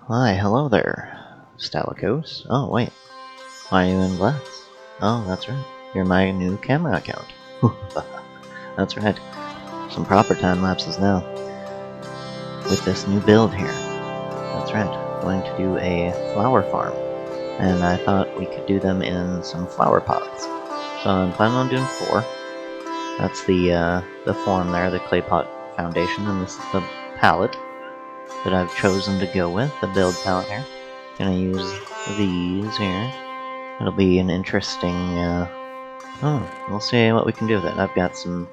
Hi, hello there, Stalicos. Oh, wait. Why are you in Glass? Oh, that's right. You're my new camera account. That's right. Some proper time lapses now. With this new build here. That's right. Going to do a flower farm. And I thought we could do them in some flower pots. So I'm planning on doing 4. That's the form there, the clay pot foundation, and this is the palette that I've chosen to go with, the build palette here. Gonna use these here. It'll be an interesting, we'll see what we can do with it. I've got some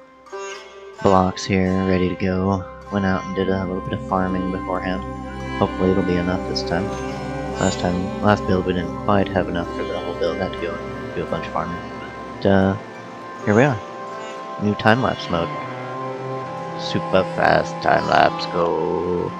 blocks here ready to go. Went out and did a little bit of farming beforehand. Hopefully it'll be enough this time. Last build we didn't quite have enough for the whole build. Had to go and do a bunch of farming. But, here we are. New time-lapse mode. Super fast time-lapse, go!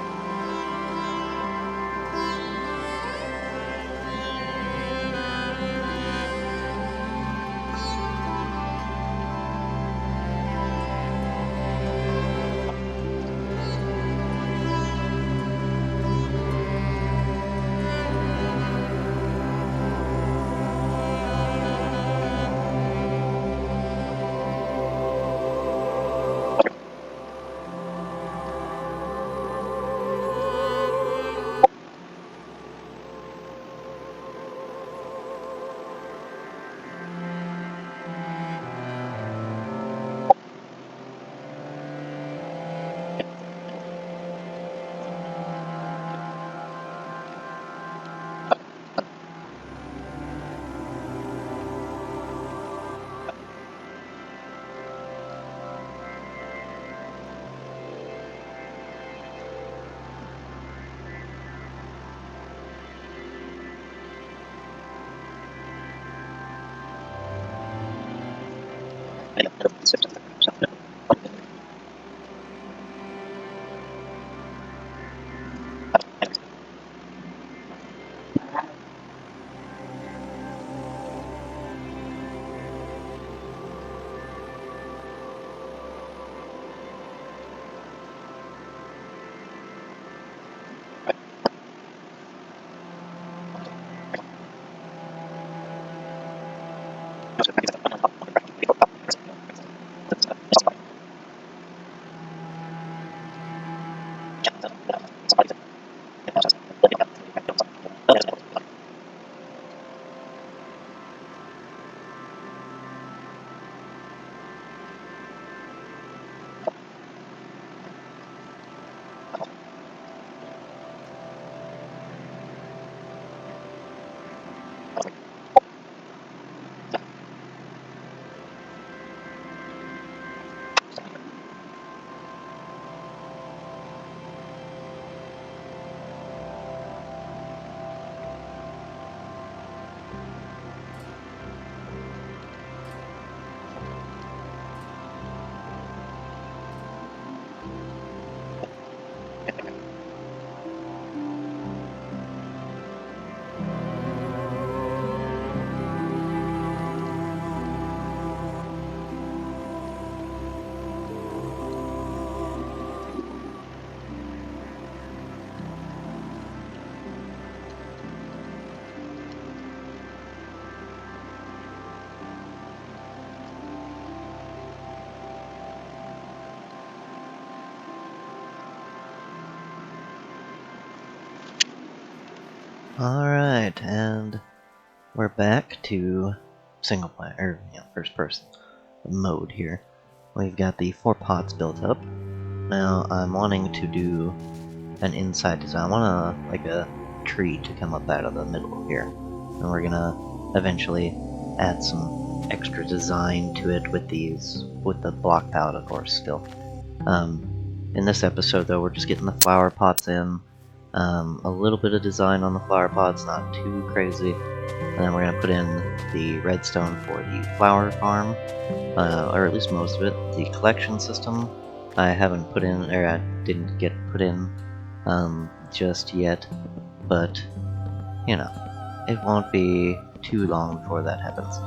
Alright, and we're back to single player, or first person mode here. We've got the 4 pots built up. Now I'm wanting to do an inside design. I want like a tree to come up out of the middle here. And we're gonna eventually add some extra design to it with the block palette, of course, still. In this episode though, we're just getting the flower pots in. A little bit of design on the flower pots, not too crazy. And then we're going to put in the redstone for the flower farm, or at least most of it. The collection system I haven't put in, or I didn't get put in just yet, but you know, it won't be too long before that happens.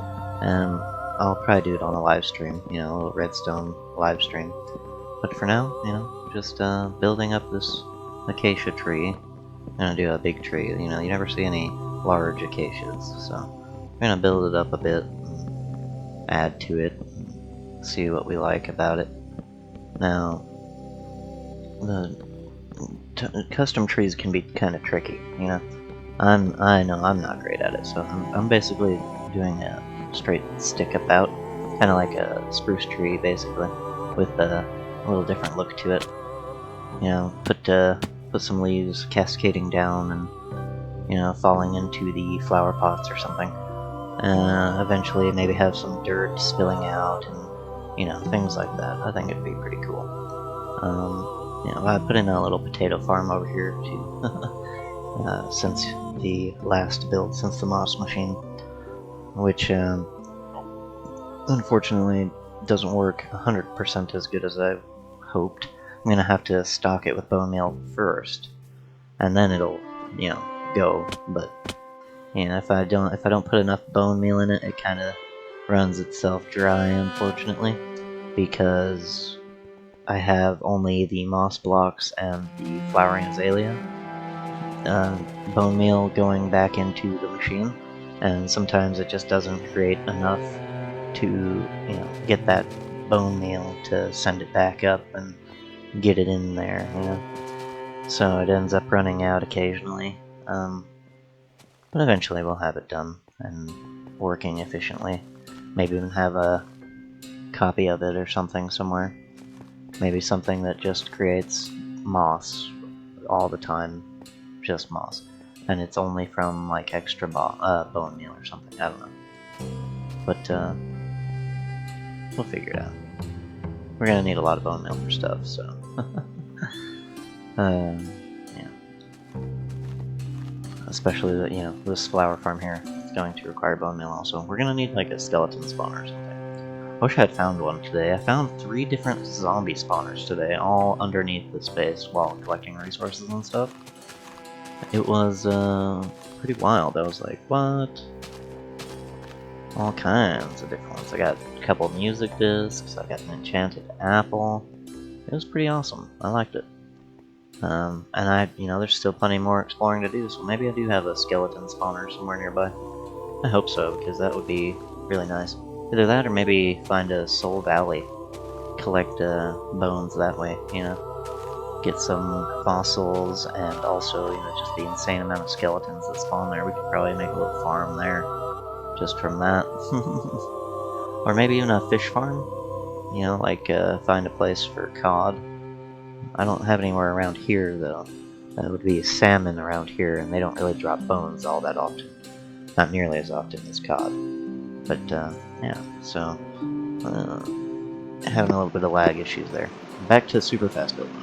And I'll probably do it on a live stream, a little redstone live stream. But for now, just building up this acacia tree gonna do a big tree. You know, you never see any large acacias, so we're gonna build it up a bit, and add to it, and see what we like about it. Now, the custom trees can be kind of tricky, you know. I know I'm not great at it, so I'm basically doing a straight stick about, kind of like a spruce tree, basically, with a little different look to it. You know, put some leaves cascading down and, you know, falling into the flower pots or something. Eventually, maybe have some dirt spilling out and, you know, things like that. I think it'd be pretty cool. You know, I put in a little potato farm over here too, since the last build, since the moss machine, which unfortunately doesn't work 100% as good as I hoped. I'm gonna have to stock it with bone meal first, and then it'll, you know, go. But you know, if I don't put enough bone meal in it, it kind of runs itself dry, unfortunately, because I have only the moss blocks and the flowering azalea bone meal going back into the machine, and sometimes it just doesn't create enough to, you know, get that bone meal to send it back up and get it in there, you know. So it ends up running out occasionally, but eventually we'll have it done and working efficiently. Maybe even have a copy of it or something somewhere. Maybe something that just creates moss all the time, just moss, and it's only from like extra bone meal or something. I don't know, but we'll figure it out. We're gonna need a lot of bone meal for stuff, so yeah. Especially the, you know, this flower farm here is going to require bone meal also. We're gonna need like a skeleton spawner or something. I wish I had found one today. I found 3 different zombie spawners today, all underneath this base while collecting resources and stuff. It was pretty wild. I was like, what? All kinds of different ones. I got a couple music discs, I got an enchanted apple. It was pretty awesome. I liked it. And you know, there's still plenty more exploring to do, so maybe I do have a skeleton spawner somewhere nearby. I hope so, because that would be really nice. Either that, or maybe find a Soul Valley, collect bones that way, you know? Get some fossils, and also, you know, just the insane amount of skeletons that spawn there. We could probably make a little farm there, just from that. Or maybe even a fish farm, you know, like find a place for cod. I don't have anywhere around here, though. That would be salmon around here, and they don't really drop bones all that often. Not nearly as often as cod. But, yeah, so, having a little bit of lag issues there. Back to super fast build mode.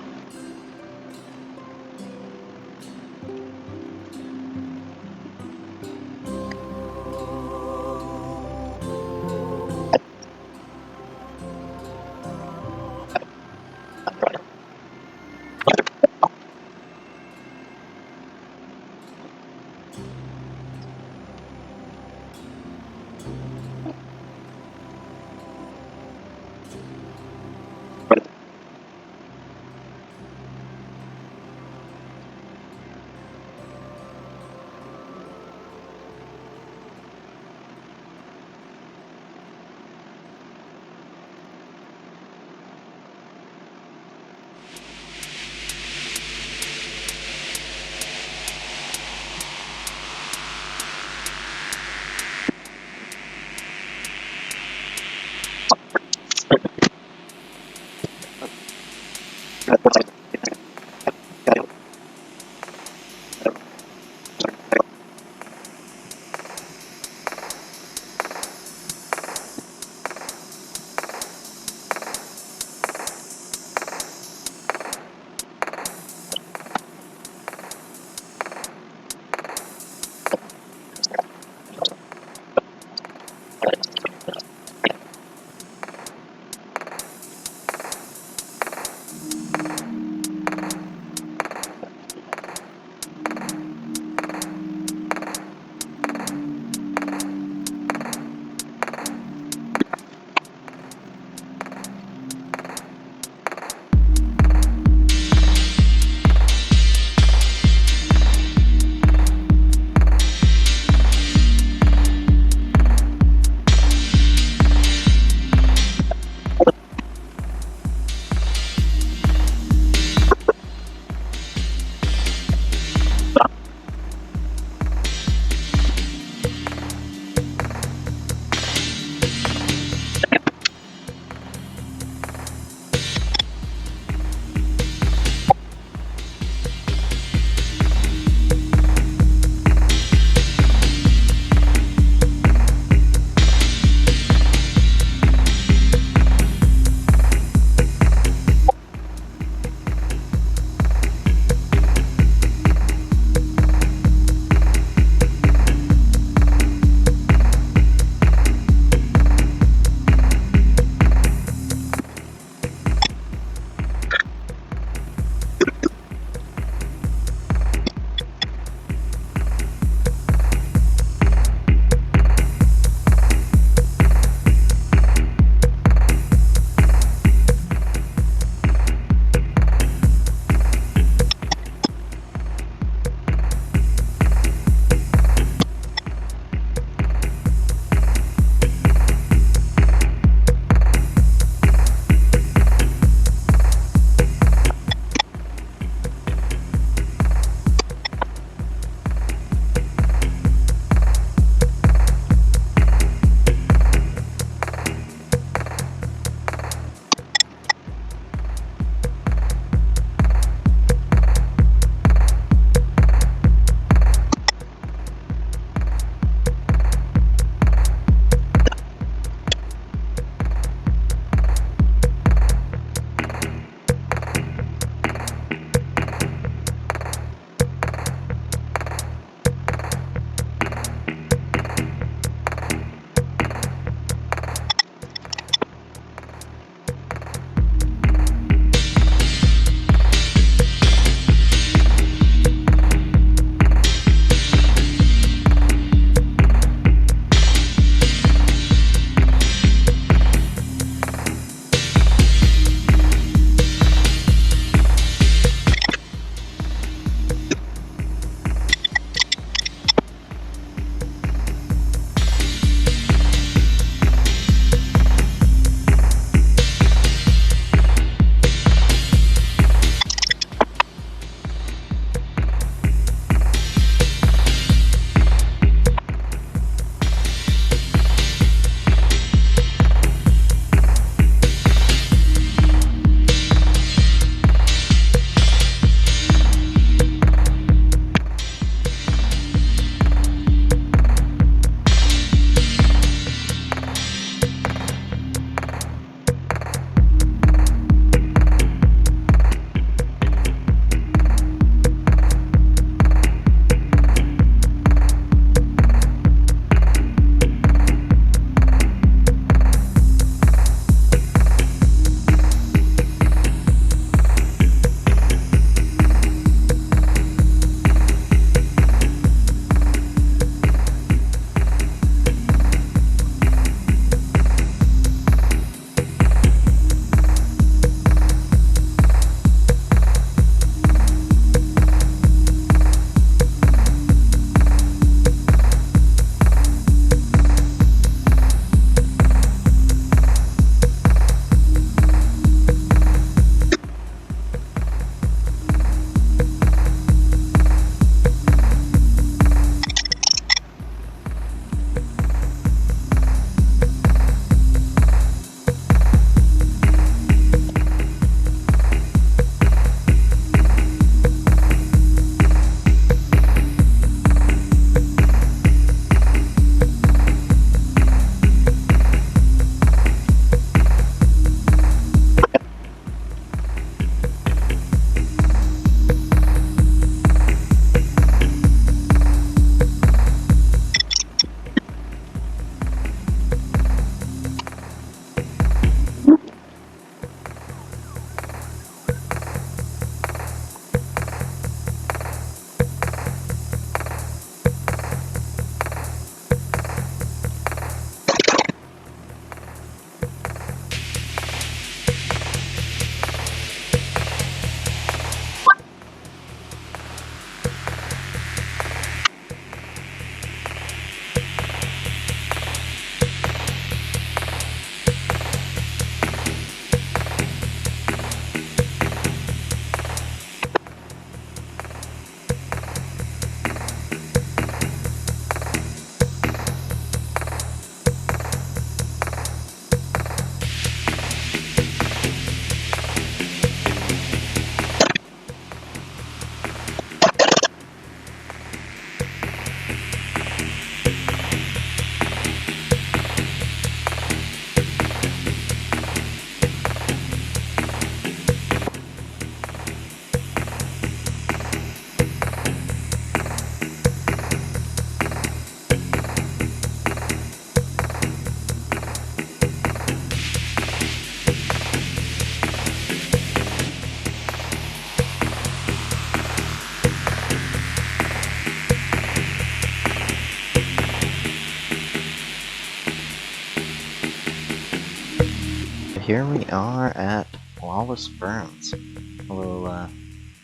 here we are at Wallace Burns. A little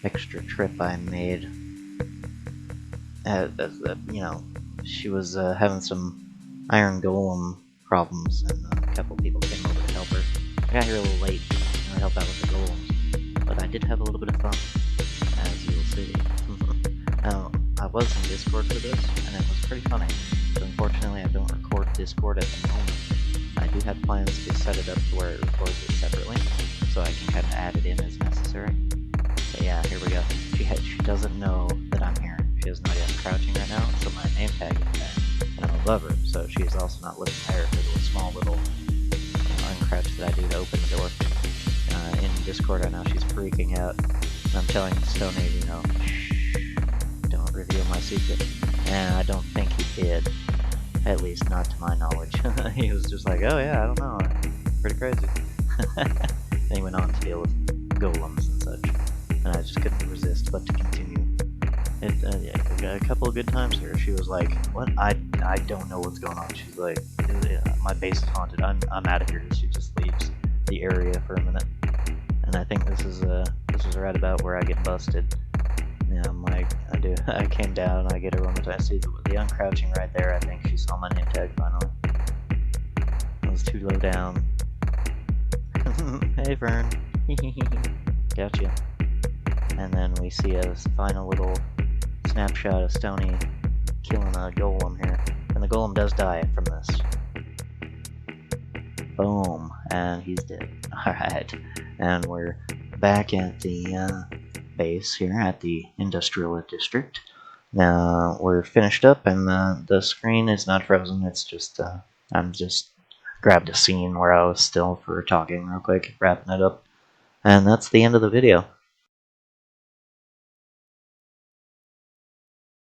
extra trip I made. You know, she was having some iron golem problems, and a couple people came over to help her. I got here a little late to help out with the golems, but I did have a little bit of fun, as you'll see. Now, I was in Discord for this, and it was pretty funny. But unfortunately, I don't record Discord at the moment. I do have plans to set it up to where it records it separately, so I can kind of add it in as necessary. But yeah, here we go. She doesn't know that I'm here. She has no idea I'm crouching right now, so my name tag is there, and I'm above her, so she's also not looking there for the small little uncrouch that I do to open the door. In Discord right now, she's freaking out. And I'm telling Stoney, you know, shh, don't reveal my secret. And I don't think he did. At least not to my knowledge. He was just like, oh yeah, I don't know, pretty crazy. Then he went on to deal with golems and such, and I just couldn't resist but to continue. Yeah, a couple of good times here. She was like, what? I don't know what's going on. She's like, my base is haunted, I'm out of here. She just leaves the area for a minute. And I think this is right about where I get busted. Yeah, I'm like, I came down, I get her one more time. I see the uncrouching right there. I think she saw my name tag finally. I was too low down. Hey, Fern. Gotcha. And then we see a final little snapshot of Stoney killing a golem here. And the golem does die from this. Boom. And he's dead. Alright. And we're back at the base here at the industrial district. Now we're finished up, and the screen is not frozen. It's just I'm just grabbed a scene where I was still for talking real quick, wrapping it up, and that's the end of the video.